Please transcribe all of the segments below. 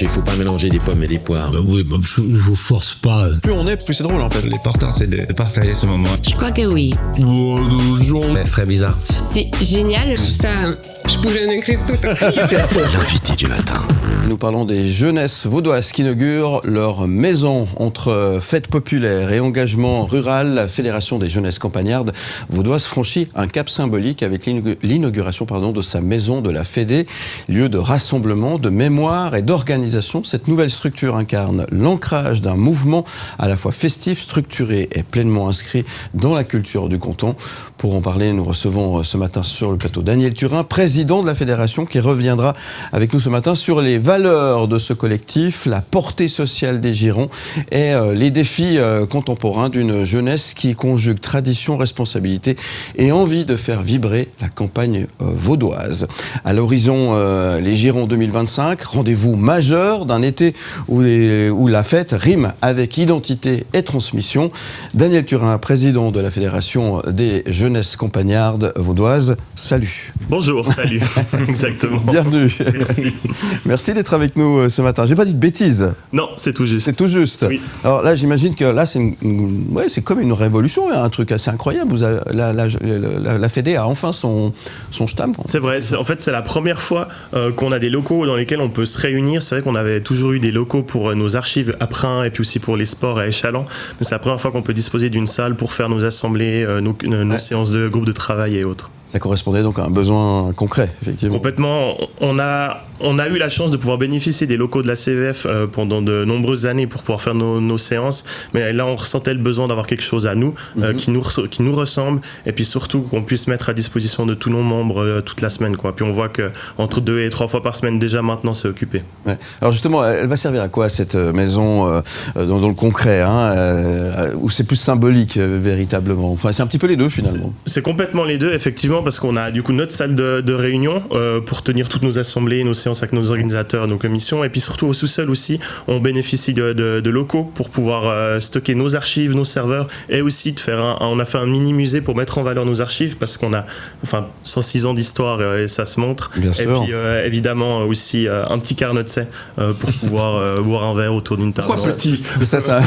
Il faut pas mélanger des pommes et des poires. Oui, je vous force pas. Plus on est, plus c'est drôle en fait. L'important c'est de partager ce moment. Je crois que oui. Ça serait bizarre. C'est génial. Ça, je pourrais en écrire tout. L'invité du matin. Nous parlons des jeunesses vaudoises qui inaugurent leur maison. Entre fêtes populaires et engagement rural, la Fédération des jeunesses campagnardes vaudoises franchit un cap symbolique avec l'inauguration de sa maison de la Fédé, lieu de rassemblement, de mémoire et d'organisation. Cette nouvelle structure incarne l'ancrage d'un mouvement à la fois festif, structuré et pleinement inscrit dans la culture du canton. Pour en parler, nous recevons ce matin sur le plateau Daniel Turin, président de la Fédération, qui reviendra avec nous ce matin sur les valeurs de ce collectif, la portée sociale des girons et les défis contemporains d'une jeunesse qui conjugue tradition, responsabilité et envie de faire vibrer la campagne vaudoise. À l'horizon, les girons 2025, rendez-vous majeur d'un été où la fête rime avec identité et transmission. Daniel Turin, président de la Fédération des jeunesses campagnardes vaudoises, salut. Bonjour, salut, exactement. Bienvenue. Merci. Merci d'être avec nous ce matin. J'ai pas dit de bêtises. Non, c'est tout juste. C'est tout juste. Oui. Alors là, j'imagine que là, c'est comme une révolution, un truc assez incroyable. La Fédé a enfin son stam. C'est vrai, en fait, c'est la première fois qu'on a des locaux dans lesquels on peut se réunir. C'est vrai qu'on avait toujours eu des locaux pour nos archives à Prin et puis aussi pour les sports à Échalant. Mais c'est la première fois qu'on peut disposer d'une salle pour faire nos assemblées, nos séances de groupe de travail et autres. Ça correspondait donc à un besoin concret, effectivement. Complètement. On a eu la chance de pouvoir bénéficier des locaux de la CVF pendant de nombreuses années pour pouvoir faire nos séances. Mais là, on ressentait le besoin d'avoir quelque chose à nous, qui nous ressemble, et puis surtout qu'on puisse mettre à disposition de tous nos membres toute la semaine, quoi. Puis on voit qu'entre 2 et 3 fois par semaine, déjà maintenant, c'est occupé. Ouais. Alors justement, elle va servir à quoi cette maison dans le concret, où c'est plus symbolique véritablement? Enfin, c'est un petit peu les deux finalement. C'est complètement les deux, effectivement, parce qu'on a du coup notre salle de réunion pour tenir toutes nos assemblées, nos séances avec nos organisateurs, nos commissions, et puis surtout au sous-sol aussi, on bénéficie de locaux pour pouvoir stocker nos archives, nos serveurs, et aussi de on a fait un mini musée pour mettre en valeur nos archives, parce qu'on a 106 ans d'histoire et ça se montre. Bien sûr. Et puis évidemment aussi un petit carnet pour pouvoir boire un verre autour d'une table. Pourquoi petit? Ça...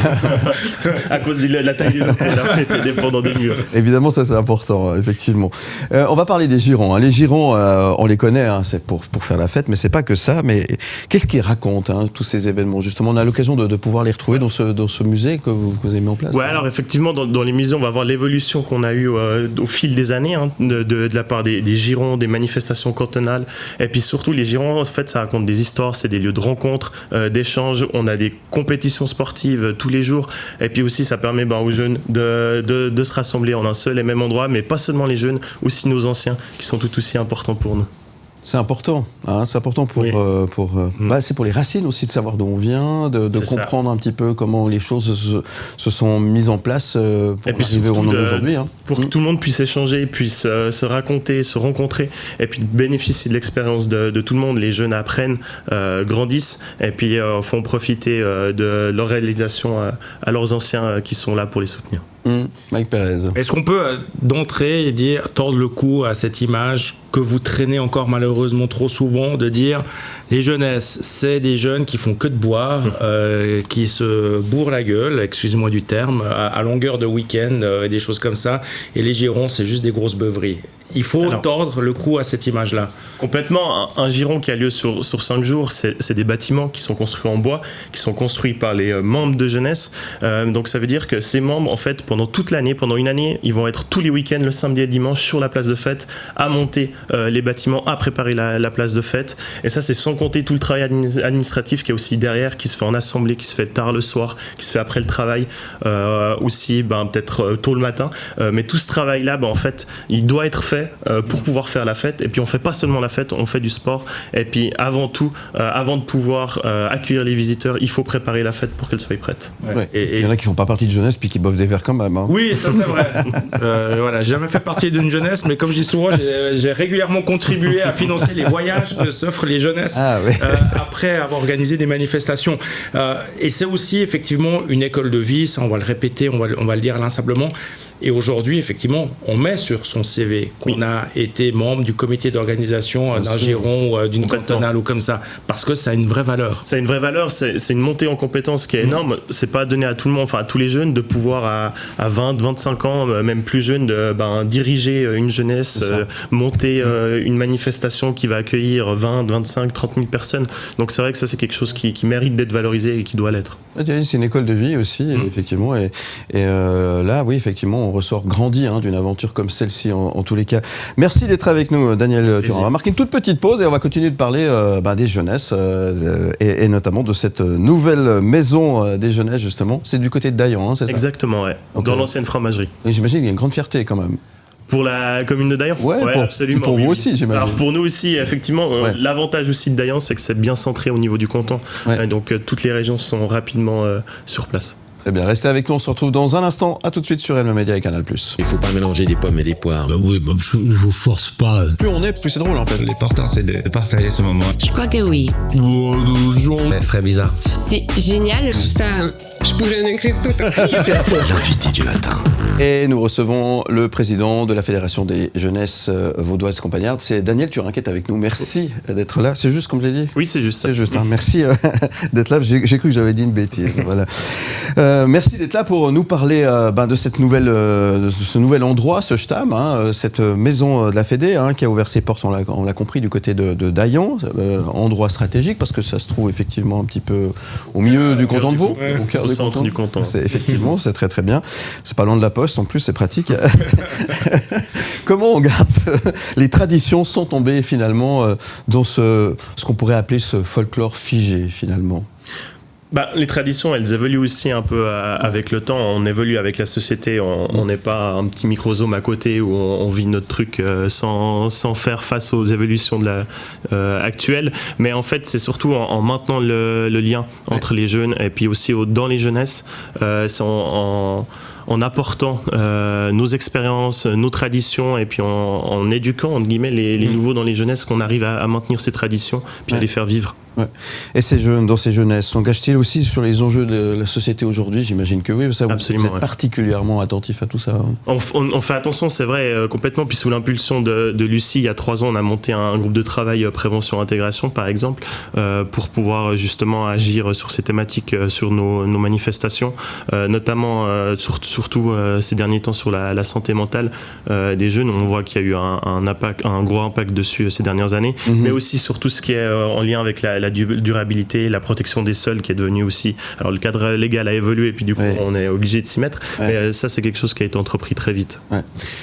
À cause de la taille du local, on était dépendant des murs. Évidemment, ça c'est important, effectivement. On va parler des girons. Les girons, on les connaît, c'est pour faire la fête, mais c'est pas que ça. Mais qu'est-ce qu'ils racontent, tous ces événements? Justement, on a l'occasion de pouvoir les retrouver dans ce musée que vous avez mis en place. Ouais, alors effectivement, dans les musées, on va voir l'évolution qu'on a eue au fil des années, de la part des girons, des manifestations cantonales, et puis surtout les girons, en fait, ça raconte des histoires, c'est des lieux de rencontre, d'échanges. On a des compétitions sportives tous les jours, et puis aussi ça permet aux jeunes de se rassembler en un seul et même endroit, mais pas seulement les jeunes, aussi nos anciens qui sont tout aussi importants pour nous. C'est important, c'est important pour c'est pour les racines aussi de savoir d'où on vient, de comprendre un petit peu comment les choses se sont mises en place pour arriver où on en est aujourd'hui. Pour que tout le monde puisse échanger, puisse se raconter, se rencontrer, et puis bénéficier de l'expérience de tout le monde. Les jeunes apprennent, grandissent, et puis font profiter de leur réalisation à leurs anciens qui sont là pour les soutenir. Mike Pérez. Est-ce qu'on peut d'entrée tordre le cou à cette image que vous traînez encore malheureusement trop souvent, de dire les jeunesses, c'est des jeunes qui font que de boire, qui se bourrent la gueule, excusez-moi du terme, à longueur de week-end et des choses comme ça, et les girons, c'est juste des grosses beuveries. Il faut tordre le cou à cette image-là. Complètement. Un giron qui a lieu sur 5 jours, c'est des bâtiments qui sont construits en bois, qui sont construits par les membres de jeunesse. Donc ça veut dire que ces membres, en fait, pendant toute l'année, pendant une année, ils vont être tous les week-ends, le samedi et le dimanche, sur la place de fête, à monter les bâtiments, à préparer la place de fête. Et ça, c'est sans compter tout le travail administratif qui est aussi derrière, qui se fait en assemblée, qui se fait tard le soir, qui se fait après le travail, aussi peut-être tôt le matin. Mais tout ce travail-là, en fait, il doit être fait pour pouvoir faire la fête. Et puis on fait pas seulement la fête, on fait du sport. Et puis avant tout, avant de pouvoir accueillir les visiteurs, il faut préparer la fête pour qu'elle soit prête. Ouais. Et il y en a qui font pas partie de jeunesse puis qui boivent des verres quand même. Oui, ça c'est vrai. J'ai jamais fait partie d'une jeunesse, mais comme je dis souvent, j'ai régulièrement contribué à financer les voyages que s'offrent les jeunesses après avoir organisé des manifestations. Et c'est aussi effectivement une école de vie, ça on va le répéter, on va le dire là simplement. Et aujourd'hui, effectivement, on met sur son CV qu'on a été membre du comité d'organisation d'un giron ou d'une cantonale ou comme ça, parce que ça a une vraie valeur. Ça a une vraie valeur, c'est une montée en compétences qui est énorme. C'est pas donné à tout le monde, enfin à tous les jeunes, de pouvoir à 20, 25 ans, même plus jeunes, diriger une jeunesse, monter une manifestation qui va accueillir 20, 25, 30 000 personnes. Donc c'est vrai que ça, c'est quelque chose qui mérite d'être valorisé et qui doit l'être. C'est une école de vie aussi, effectivement. Et là, oui, effectivement, on ressort grandi d'une aventure comme celle-ci, en tous les cas. Merci d'être avec nous, Daniel Turin. On va marquer une toute petite pause et on va continuer de parler des jeunesses et notamment de cette nouvelle maison des jeunesses, justement. C'est du côté de Dayan, c'est ça? Exactement, ouais. Okay. Dans l'ancienne fromagerie. Et j'imagine qu'il y a une grande fierté quand même. Pour la commune de Dayan? Ouais, absolument. Pour vous aussi, j'imagine. Alors pour nous aussi, effectivement, l'avantage aussi de Dayan, c'est que c'est bien centré au niveau du canton. Donc toutes les régions sont rapidement sur place. Très bien, restez avec nous, on se retrouve dans un instant. À tout de suite sur Elme Média et Canal+. Il faut pas mélanger des pommes et des poires. Oui, je vous force pas. Plus on est, plus c'est drôle en fait. L'important c'est de partager ce moment. Je crois que oui. C'est très bizarre. C'est génial. Ça, je pourrais en écrire tout. L'invité du matin. Et nous recevons le président de la Fédération des jeunesses vaudoises campagnardes, c'est Daniel Turin qui est avec nous. Merci d'être là. C'est juste comme j'ai dit? Oui, c'est juste. C'est juste. Merci d'être là. J'ai cru que j'avais dit une bêtise. Voilà. Merci d'être là pour nous parler de cette nouvelle, de ce nouvel endroit, ce Stam, cette maison de la Fédé qui a ouvert ses portes, on l'a compris, du côté de Dayan, endroit stratégique parce que ça se trouve effectivement un petit peu au milieu du canton de Vaud, au cœur du centre du canton. Effectivement, c'est très très bien. C'est pas loin de la poste en plus, c'est pratique. Comment on garde les traditions sans tomber finalement dans ce qu'on pourrait appeler ce folklore figé finalement? Les traditions, elles évoluent aussi un peu avec le temps. On évolue avec la société. On n'est pas un petit microsome à côté où on vit notre truc sans faire face aux évolutions de actuelles. Mais en fait, c'est surtout en maintenant le lien entre les jeunes et puis aussi dans les jeunesses. C'est en apportant nos expériences, nos traditions et puis en éduquant entre guillemets les nouveaux dans les jeunesses qu'on arrive à maintenir ces traditions puis à les faire vivre. Ouais. Et ces jeunes, dans ces jeunesses, s'engagent-ils aussi sur les enjeux de la société aujourd'hui? J'imagine que oui, ça, absolument, vous êtes particulièrement attentif à tout ça. On fait attention, c'est vrai, complètement. Puis sous l'impulsion de Lucie, il y a 3 ans, on a monté un groupe de travail prévention-intégration, par exemple, pour pouvoir justement agir sur ces thématiques, sur nos manifestations, notamment, surtout ces derniers temps, sur la santé mentale des jeunes. On voit qu'il y a eu un gros impact dessus ces dernières années, mais aussi sur tout ce qui est en lien avec la durabilité, la protection des sols qui est devenue aussi... Alors le cadre légal a évolué et puis du coup on est obligé de s'y mettre, mais ça c'est quelque chose qui a été entrepris très vite.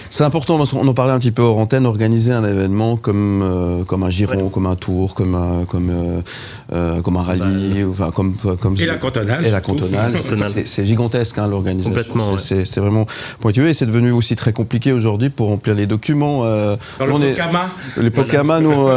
C'est important, parce qu'on en parlait un petit peu hors antenne, organiser un événement comme un giron, comme un tour, comme un rallye, et la cantonale. Et la cantonale, c'est gigantesque l'organisation. Complètement. C'est vraiment pointueux et c'est devenu aussi très compliqué aujourd'hui pour remplir les documents. Dans le POCAMA. Les POCAMA, nous,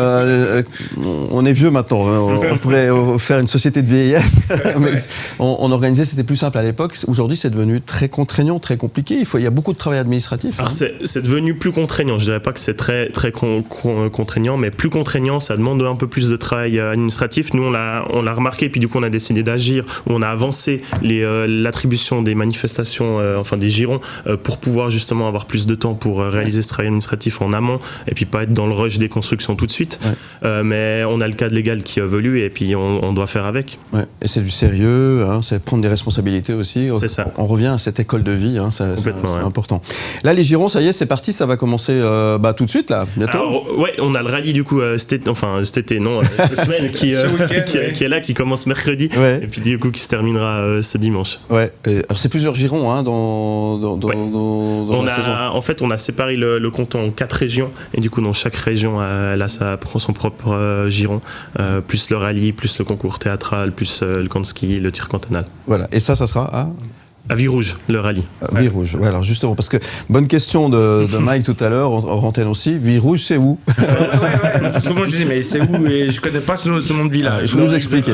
on est vieux maintenant. On pourrait faire une société de vieillesse. Mais on organisait, c'était plus simple à l'époque. Aujourd'hui, c'est devenu très contraignant, très compliqué. Il y a beaucoup de travail administratif. Alors c'est devenu plus contraignant. Je dirais pas que c'est très contraignant, mais plus contraignant, ça demande un peu plus de travail administratif. Nous, on l'a remarqué, puis du coup, on a décidé d'agir, où on a avancé l'attribution des manifestations, des girons, pour pouvoir justement avoir plus de temps pour réaliser ce travail administratif en amont, et puis pas être dans le rush des constructions tout de suite. Mais on a le cadre légal qui évolue, et puis on doit faire avec. Et c'est du sérieux, c'est prendre des responsabilités aussi. C'est ça. On revient à cette école de vie, c'est important. Là, les girons, ça y est, c'est parti, ça va commencer tout de suite, là, bientôt. Alors, on a le rallye du coup cette semaine qui est là, qui commence mercredi, et puis du coup qui se terminera ce dimanche. Alors c'est plusieurs girons dans la saison. En fait, on a séparé le canton en 4 régions, et du coup dans chaque région, elle a son propre giron, plus le rallye, plus le concours théâtral, plus le camp de ski, le tir cantonal. Voilà, et ça sera à Virouge, le rallye. Virouge, alors justement, parce que bonne question de Mike tout à l'heure, en antenne aussi, Virouge, c'est où? Moi je dis, mais c'est où? Et je connais pas ce nom de village. Il faut nous expliquer.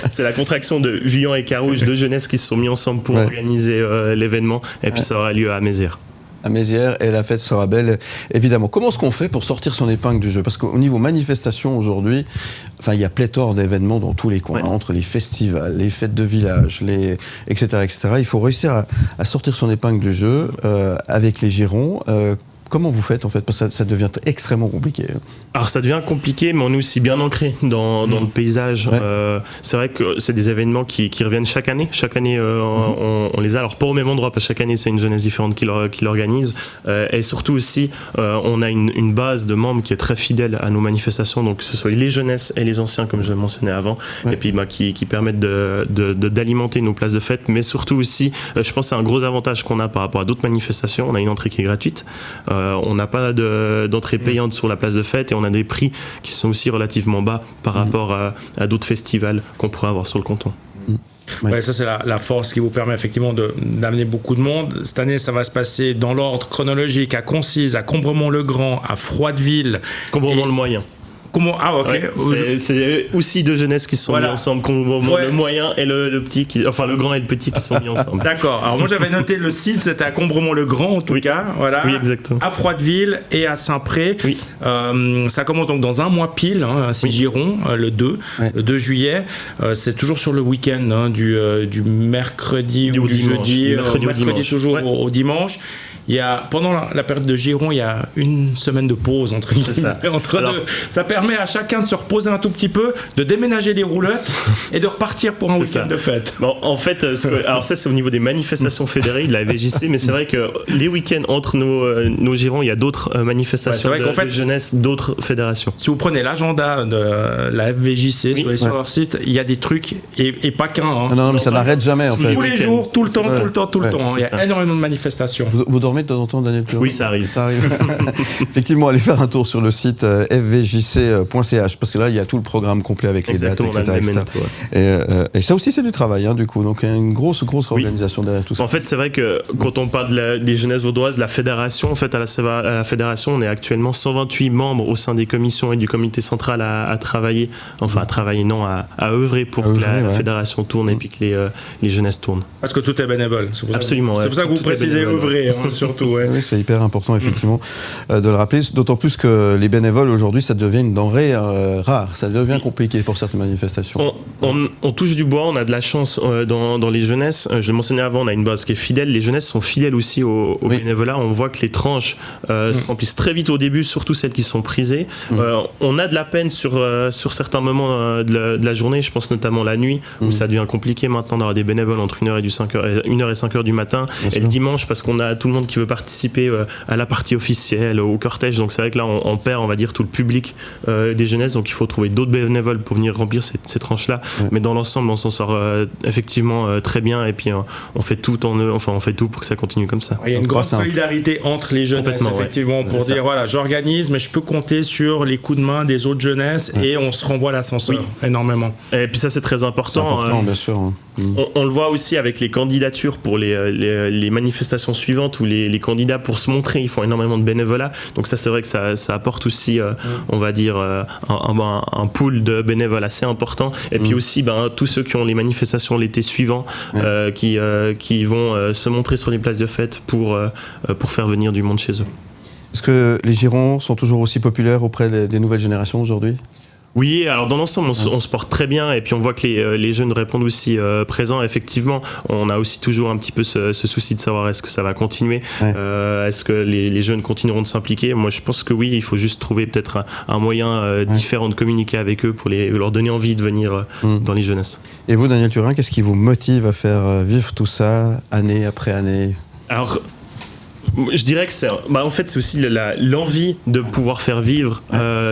C'est la contraction de Vuillan et Carouge, deux jeunesses qui se sont mis ensemble pour organiser l'événement, et puis ça aura lieu à Mézières. à Mézières et la fête sera belle, évidemment. Comment est-ce qu'on fait pour sortir son épingle du jeu? Parce qu'au niveau manifestation aujourd'hui, il y a pléthore d'événements dans tous les coins, entre les festivals, les fêtes de village, etc., etc. Il faut réussir à sortir son épingle du jeu avec les girons. Comment vous faites en fait? Parce que ça devient extrêmement compliqué. Alors ça devient compliqué, mais on est aussi bien ancré dans le paysage. Ouais. C'est vrai que c'est des événements qui reviennent chaque année. Chaque année, on les a. Alors pas au même endroit, parce que chaque année c'est une jeunesse différente qui l'organise. Et surtout aussi, on a une base de membres qui est très fidèle à nos manifestations. Donc que ce soit les jeunesses et les anciens, comme je le mentionnais avant, et puis qui permettent d'alimenter nos places de fête. Mais surtout aussi, je pense que c'est un gros avantage qu'on a par rapport à d'autres manifestations. On a une entrée qui est gratuite. On n'a pas d'entrée payante sur la place de fête et on a des prix qui sont aussi relativement bas par rapport à d'autres festivals qu'on pourrait avoir sur le canton. Ouais, ça c'est la force qui vous permet effectivement d'amener beaucoup de monde. Cette année, ça va se passer dans l'ordre chronologique à Concise, à Combremont-le-Grand, à Froideville, Combremont-le-Moyen. Ah, ok. Ouais, c'est aussi deux jeunesses qui se sont mis ensemble, le moyen et le petit, le grand et le petit qui se sont mis ensemble. D'accord. Alors moi j'avais noté le site, c'était à Combremont-le-grand en tout cas. Voilà. Oui, exactement. À Froideville et à Saint-Pré. Oui. Ça commence donc dans un mois pile, c'est Giron, le 2 juillet. C'est toujours sur le week-end, du mercredi ou du jeudi. Mercredi au dimanche. Toujours au dimanche. Pendant la période de Giron, il y a une semaine de pause entre deux. Ça permet à chacun de se reposer un tout petit peu, de déménager les roulottes et de repartir pour un week-end de fête. Bon, en fait, alors ça c'est au niveau des manifestations fédérées de la VJC, mais c'est vrai que les week-ends entre nos girons, il y a d'autres manifestations de jeunesse, d'autres fédérations. Si vous prenez l'agenda de la FVJC sur leur site, il y a des trucs et pas qu'un. Non, mais ça n'arrête jamais en fait. Tous les jours, tout le temps. Il y a énormément de manifestations. Vous dormez de temps en temps, Daniel Turin? Oui, ça arrive. Effectivement, allez faire un tour sur le site fvjc.ch parce que là, il y a tout le programme complet avec les dates, etc. Et ça aussi, c'est du travail, du coup. Donc, il y a une grosse organisation derrière tout ça. En fait, c'est vrai que quand on parle des jeunesses vaudoises, la fédération, en fait, à la fédération, on est actuellement 128 membres au sein des commissions et du comité central à travailler, à œuvrer pour que la fédération tourne et puis que les jeunesses tournent. Parce que tout est bénévole. Absolument. C'est pour ça que vous précisez œuvrer, surtout. Ouais. Oui, c'est hyper important, effectivement, de le rappeler. D'autant plus que les bénévoles, aujourd'hui, ça devient une denrée rare. Ça devient compliqué pour certaines manifestations. On touche du bois, on a de la chance dans les jeunesses. Je le mentionnais avant, on a une base qui est fidèle. Les jeunesses sont fidèles aussi au bénévolat. On voit que les tranches se remplissent très vite au début, surtout celles qui sont prisées. On a de la peine sur certains moments de la journée. Je pense notamment la nuit, où ça devient compliqué maintenant d'avoir des bénévoles entre 1h et 5h du matin. Et le dimanche, parce qu'on a tout le monde qui veut participer à la partie officielle, au cortège. Donc c'est vrai que là, on perd, on va dire, tout le public des jeunesses. Donc il faut trouver d'autres bénévoles pour venir remplir ces tranches-là. Mais dans l'ensemble, on s'en sort effectivement très bien. Et puis on fait tout pour que ça continue comme ça. Il y a une grande solidarité entre les jeunesses, effectivement, pour dire voilà, j'organise, mais je peux compter sur les coups de main des autres jeunesses et on se renvoie l'ascenseur énormément. Et puis ça, c'est très important. C'est important, bien sûr. On le voit aussi avec les candidatures pour les manifestations suivantes où les candidats, pour se montrer, ils font énormément de bénévolat. Donc ça, c'est vrai que ça apporte aussi, on va dire, un pool de bénévoles assez important. Et puis aussi, tous ceux qui ont les manifestations l'été suivant, qui vont se montrer sur les places de fête pour faire venir du monde chez eux. Est-ce que les girons sont toujours aussi populaires auprès des nouvelles générations aujourd'hui ? Oui, alors dans l'ensemble, on se porte très bien et puis on voit que les jeunes répondent aussi présents. Effectivement, on a aussi toujours un petit peu ce souci de savoir est-ce que ça va continuer, est-ce que les jeunes continueront de s'impliquer. Moi, je pense que oui, il faut juste trouver peut-être un moyen différent de communiquer avec eux pour leur donner envie de venir dans les jeunesses. Et vous, Daniel Turin, qu'est-ce qui vous motive à faire vivre tout ça année après année ? Alors, je dirais que c'est aussi l'envie de pouvoir faire vivre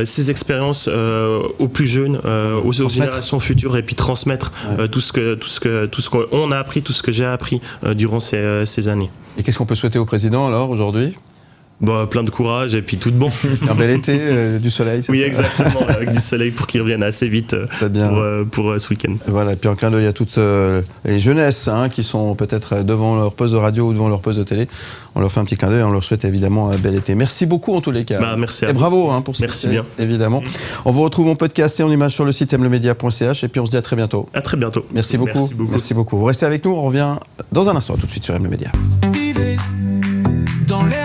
ces expériences aux plus jeunes, aux générations futures, et puis transmettre tout ce qu'on a appris, tout ce que j'ai appris durant ces années. Et qu'est-ce qu'on peut souhaiter au président alors aujourd'hui ? Plein de courage et puis tout de bon. Un bel été, du soleil, c'est ça ? Oui, exactement, avec du soleil pour qu'il revienne assez vite pour ce week-end. Voilà, et puis un clin d'œil à toutes les jeunesses qui sont peut-être devant leur poste de radio ou devant leur poste de télé. On leur fait un petit clin d'œil et on leur souhaite évidemment un bel été. Merci beaucoup en tous les cas. Merci à vous. Et bravo pour ça. Merci bien. Évidemment. On vous retrouve en podcast et en image sur le site mlemedia.ch et puis on se dit à très bientôt. À très bientôt. Merci beaucoup. Merci beaucoup. Vous restez avec nous, on revient dans un instant tout de suite sur M le Média. Vivez dans l'air.